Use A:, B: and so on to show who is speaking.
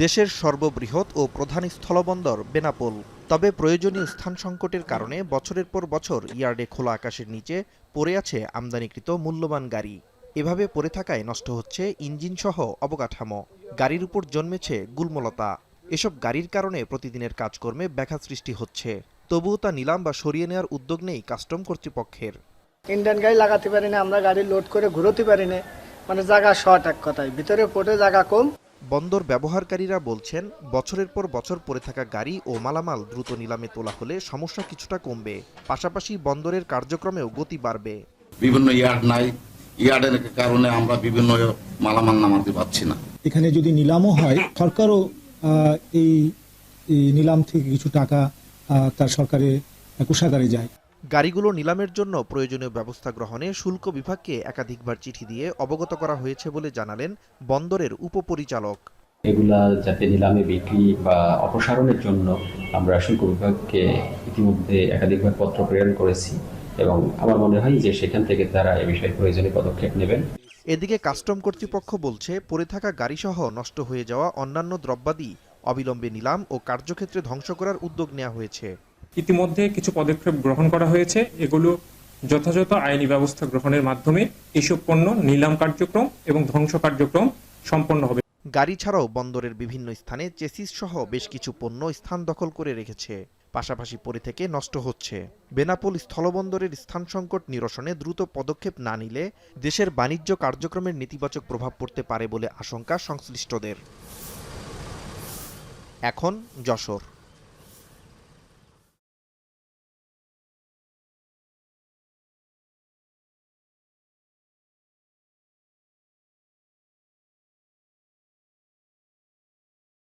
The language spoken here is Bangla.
A: দেশের সর্ববৃহৎ ও প্রধান স্থলবন্দর বেনাপোল। তবে প্রয়োজনীয় স্থান সংকটের কারণে বছরের পর বছর ইয়ার্ডে খোলা আকাশের নিচে পড়ে আছে আমদানিকৃত মূল্যবান গাড়ি। এভাবে পড়ে থাকায় নষ্ট হচ্ছে ইঞ্জিনসহ অবকাঠামো। গাড়ির উপর জন্মেছে গুল্মলতা। এসব গাড়ির কারণে প্রতিদিনের কাজকর্মে ব্যাঘাত সৃষ্টি হচ্ছে। তবুও তা নিলাম বা সরিয়ে নেওয়ার উদ্যোগ নেই কাস্টম কর্তৃপক্ষের।
B: ইন্ডিয়ান গাড়ি লাগাতে পারি না, আমরা গাড়ি লোড করে ঘুরোতে পারি না, মানে জায়গা শর্ট, এক কথায় ভিতরে পোর্টে জায়গা কম।
A: বন্দর ব্যবহারকারীরা বলছেন, বছরের পর বছর পড়ে থাকা গাড়ি ও মালামাল দ্রুত নিলামে তোলা হলে সমস্যা কিছুটা কমবে, পাশাপাশি বন্দরের কার্যক্রমেও গতি বাড়বে।
C: বিভিন্ন ইয়ার্ড নাই, ইয়ার্ডের কারণে আমরা বিভিন্ন মালামাল নামাতে পারছি না।
D: এখানে যদি নিলামও হয়, সরকারও এই নিলাম থেকে কিছু টাকা তার সরকারের কোষাগারে যায়।
A: গাড়িগুলো নিলামের জন্য প্রয়োজনীয় ব্যবস্থা গ্রহণে শুল্ক বিভাগকে একাধিকবার চিঠি দিয়ে অবগত করা হয়েছে বলে জানালেন বন্দরের উপপরিচালক।
E: এগুলা যাতে নিলামে বিক্রি বা অপসারণের জন্য আমরা শুল্ক বিভাগকে ইতিমধ্যে একাধিকবার পত্র প্রেরণ করেছি এবং আমার মনে হয় যে সেখান থেকে তারা এ বিষয়ে প্রয়োজনীয় পদক্ষেপ নেবেন।
A: এদিকে কাস্টম কর্তৃপক্ষ বলছে, পড়ে থাকা গাড়িসহ নষ্ট হয়ে যাওয়া অন্যান্য দ্রব্যাদি অবিলম্বে নিলাম ও কার্যক্ষেত্রে ধ্বংস করার উদ্যোগ নেওয়া হয়েছে।
F: ইতিমধ্যে কিছু পদক্ষেপ গ্রহণ করা হয়েছে। এগুলো যথাযথ আইনি ব্যবস্থা গ্রহণের মাধ্যমে এসব পণ্য নিলাম কার্যক্রম এবং ধ্বংস কার্যক্রম সম্পন্ন হবে।
A: গাড়ি ছাড়াও বন্দরের বিভিন্ন স্থানে চেসিস সহ বেশ কিছু পণ্য স্থান দখল করে রেখেছে, পাশাপাশি পড়ে থেকে নষ্ট হচ্ছে। বেনাপোল স্থলবন্দরের স্থান সংকট নিরসনে দ্রুত পদক্ষেপ না নিলে দেশের বাণিজ্য কার্যক্রমের নেতিবাচক প্রভাব পড়তে পারে বলে আশঙ্কা সংশ্লিষ্টদের। এখন যশোর।